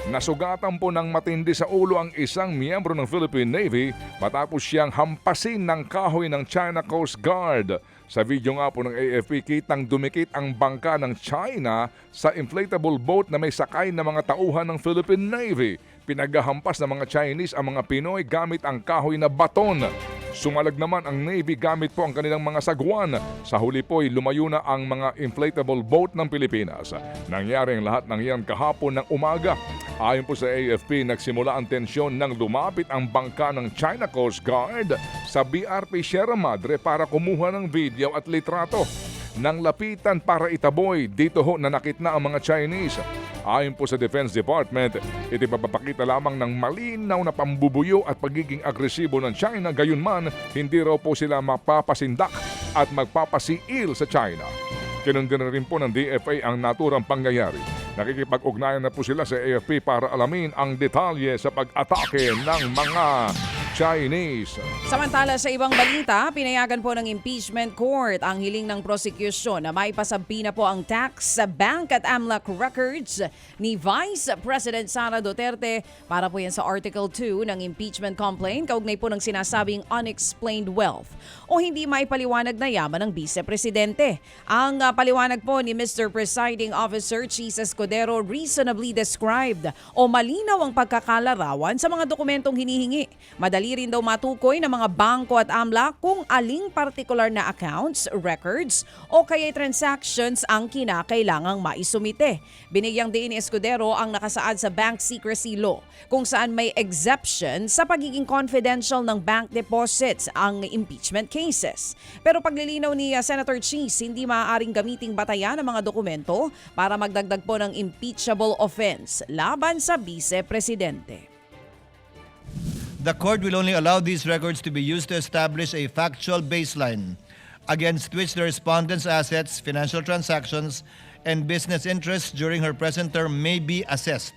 Nasugatan po ng matindi sa ulo ang isang miyembro ng Philippine Navy matapos siyang hampasin ng kahoy ng China Coast Guard. Sa video nga po ng AFP, kitang dumikit ang bangka ng China sa inflatable boat na may sakay na mga tauhan ng Philippine Navy. Pinaghahampas ng mga Chinese ang mga Pinoy gamit ang kahoy na baton. Sumalag naman ang Navy gamit po ang kanilang mga sagwan. Sa huli po ay lumayo na ang mga inflatable boat ng Pilipinas. Nangyari ang lahat ng iyan kahapon ng umaga. Ayon po sa AFP, nagsimula ang tensyon nang lumapit ang bangka ng China Coast Guard sa BRP Sierra Madre para kumuha ng video at litrato. Nang lapitan para itaboy, dito ho nanakit na ang mga Chinese. Ayon po sa Defense Department, ito papapakita lamang ng malinaw na pambubuyo at pagiging agresibo ng China, gayunman hindi raw po sila mapapasindak at magpapasiil sa China. Kinundin na rin po ng DFA ang naturang pangyayari. Nakikipag-ugnayan na po sila sa AFP para alamin ang detalye sa pag-atake ng mga Chinese. Samantala sa ibang balita, pinayagan po ng impeachment court ang hiling ng prosecution na maipasabi na po ang tax sa bank at AMLAC records ni Vice President Sara Duterte para po yan sa Article 2 ng impeachment complaint kaugnay po ng sinasabing unexplained wealth o hindi maipaliwanag na yaman ng Vice Presidente. Ang paliwanag po ni Mr. Presiding Officer Cheese Escudero reasonably described o malinaw ang pagkakalarawan sa mga dokumentong hinihingi. Madali rin daw matukoy ng mga bangko at AMLAC kung aling partikular na accounts, records o kaya transactions ang kinakailangang maisumite. Binigyang diin ni Escudero ang nakasaad sa Bank Secrecy Law kung saan may exemption sa pagiging confidential ng bank deposits ang impeachment cases. Pero paglilinaw ni Senator Cheese, hindi maaaring gamiting batayan ang mga dokumento para magdagdag po ng impeachable offense laban sa Vice Presidente. The court will only allow these records to be used to establish a factual baseline against which the respondent's assets, financial transactions, and business interests during her present term may be assessed.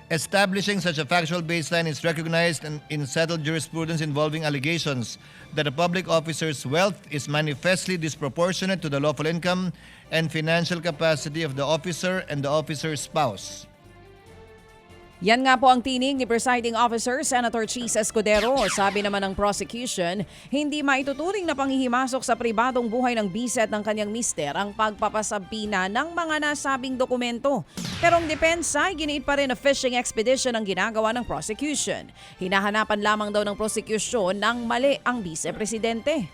Establishing such a factual baseline is recognized in settled jurisprudence involving allegations that a public officer's wealth is manifestly disproportionate to the lawful income and financial capacity of the officer and the officer's spouse. Yan nga po ang tinig ni Presiding Officer Senator Cheese Escudero. Sabi naman ng prosecution, hindi maituturing na panghihimasok sa pribadong buhay ng bise at ng kanyang mister ang pagpapasabina ng mga nasabing dokumento. Pero ang depensa ay giniit pa rin na fishing expedition ang ginagawa ng prosecution. Hinahanapan lamang daw ng prosecution ng mali ang vice-presidente.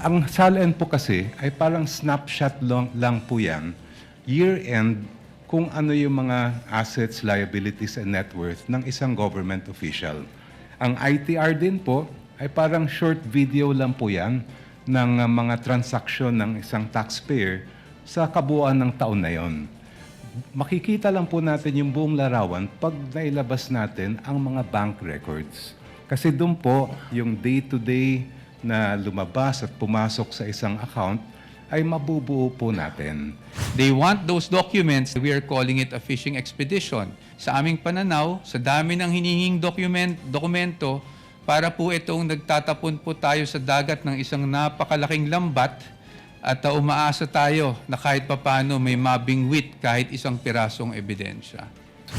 Ang SALN po kasi ay parang snapshot lang po yan, year-end, kung ano yung mga assets, liabilities, and net worth ng isang government official. Ang ITR din po ay parang short video lang po yan ng mga transaksyon ng isang taxpayer sa kabuuan ng taon na yon. Makikita lang po natin yung buong larawan pag nailabas natin ang mga bank records. Kasi doon po yung day-to-day na lumabas at pumasok sa isang account ay mabubuo po natin. They want those documents. We are calling it a fishing expedition. Sa aming pananaw, sa dami ng hinihing dokumento, para po itong nagtatapon po tayo sa dagat ng isang napakalaking lambat at umaasa tayo na kahit papano may mabingwit kahit isang pirasong ebidensya.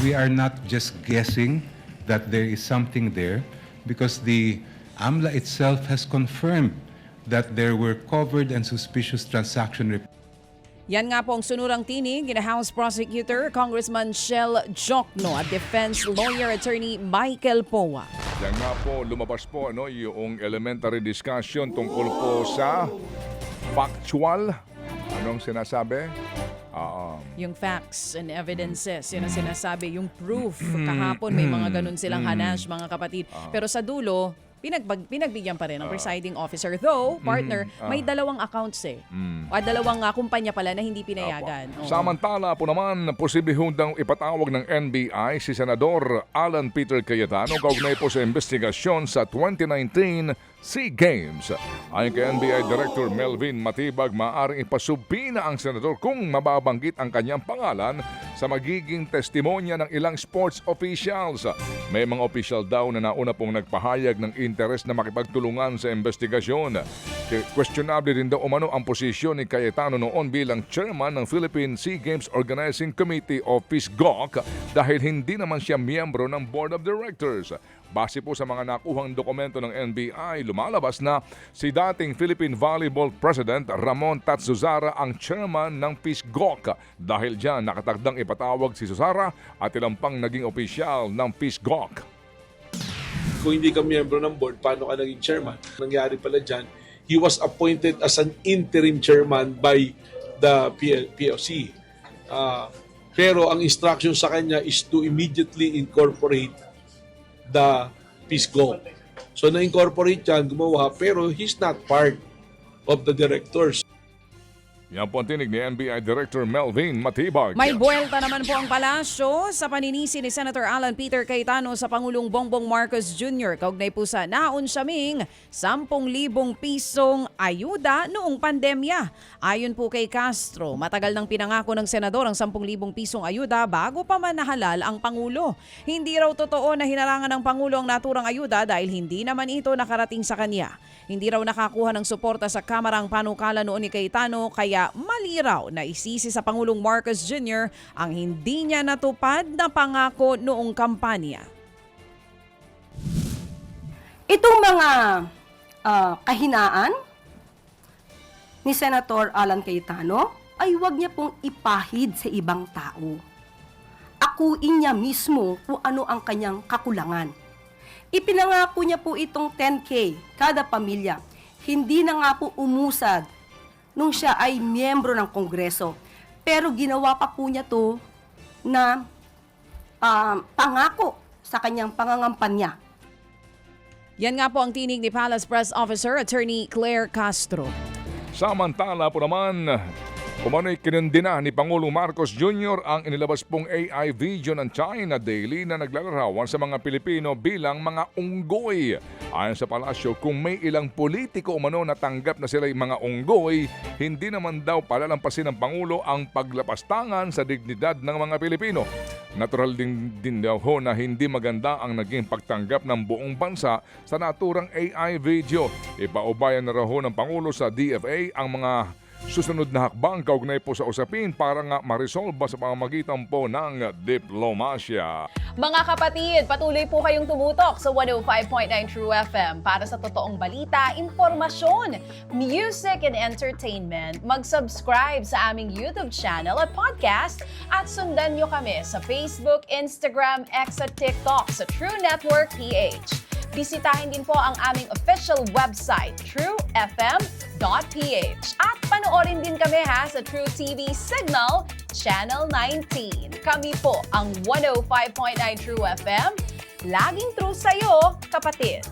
We are not just guessing that there is something there because the AMLA itself has confirmed that there were covered and suspicious transaction reports. Yan nga po ang sunurang tinig ni House Prosecutor Congressman Shell Jokno at Defense Lawyer Attorney Michael Poa. Yan nga po, lumabas po yung elementary discussion tungkol po sa factual. Anong sinasabi? Yung facts and evidences, yun ang sinasabi, yung proof. Kahapon may mga ganun silang hanash, mga kapatid. Pero sa dulo, pinagbigyan pa rin ng presiding officer. Though, partner, may dalawang accounts dalawang kumpanya pala na hindi pinayagan. Samantala po naman, posible hundang ipatawag ng NBI si Senador Alan Peter Cayetano kaugnay po sa investigasyon sa 2019 SEA Games. Ayon kay NBI Director Melvin Matibag, maaaring ipasubpina ang senador kung mababanggit ang kanyang pangalan sa magiging testimonya ng ilang sports officials. May mga official daw na nauna pong nagpahayag ng interes na makipagtulungan sa investigasyon. Questionable rin daw umano ang posisyon ni Cayetano noon bilang chairman ng Philippine Sea Games Organizing Committee o PSGOC dahil hindi naman siya miyembro ng Board of Directors. Base po sa mga nakuhang dokumento ng NBI, lumalabas na si dating Philippine Volleyball President Ramon Tatsuzara ang chairman ng PSGOC. Dahil dyan, nakatagdang ipatawag si Susara at ilang pang naging opisyal ng PSGOC. Kung hindi ka miyembro ng board, paano ka naging chairman? Nangyari pala dyan, he was appointed as an interim chairman by the PLC. Pero ang instruction sa kanya is to immediately incorporate the PSGO. So na-incorporate yan, gumawa, pero he's not part of the directors. Yan po ang tinig ni NBI Director Melvin Matibag. May buwelta naman po ang palasyo sa paninisi ni Senator Alan Peter Cayetano sa Pangulong Bongbong Marcos Jr. Kaugnay po sa naunsyaming 10,000 pisong ayuda noong pandemya. Ayon po kay Castro, matagal nang pinangako ng senador ang 10,000 pisong ayuda bago pa man nahalal ang Pangulo. Hindi raw totoo na hinarangan ng Pangulo ang naturang ayuda dahil hindi naman ito nakarating sa kanya. Hindi raw nakakuha ng suporta sa Kamara ang panukala noon ni Cayetano kaya mali raw na isisi sa Pangulong Marcos Jr. ang hindi niya natupad na pangako noong kampanya. Itong mga kahinaan ni Senator Alan Cayetano ay huwag niya pong ipahid sa ibang tao. Akuin niya mismo kung ano ang kanyang kakulangan. Ipinangako niya po itong 10K kada pamilya. Hindi na nga po umusad nung siya ay miyembro ng Kongreso. Pero ginawa pa po niya to na pangako sa kanyang pangangampanya. Yan nga po ang tinig ni Palace Press Officer Attorney Claire Castro. Samantala po naman, umano'y kinundina ni Pangulong Marcos Jr. ang inilabas pong AI video ng China Daily na naglalarawan sa mga Pilipino bilang mga unggoy. Ayon sa palasyo, kung may ilang politiko umano na tanggap na sila yung mga unggoy, hindi naman daw palalampasin ng Pangulo ang paglapastangan sa dignidad ng mga Pilipino. Natural din daw ho na hindi maganda ang naging pagtanggap ng buong bansa sa naturang AI video. Ipaubayan na raw ho ng Pangulo sa DFA ang mga susunod na hakbang kaugnay po sa usapin para nga ma-resolve sa pamamagitan po ng diplomasya. Mga kapatid, patuloy po kayong tumutok sa 105.9 True FM para sa totoong balita, impormasyon, music and entertainment. Mag-subscribe sa aming YouTube channel at podcast at sundan nyo kami sa Facebook, Instagram, X at TikTok sa True Network PH. Bisitahin din po ang aming official website, truefm.ph. At panoorin din kami sa True TV Signal, Channel 19. Kami po ang 105.9 True FM. Laging true sa'yo, kapatid.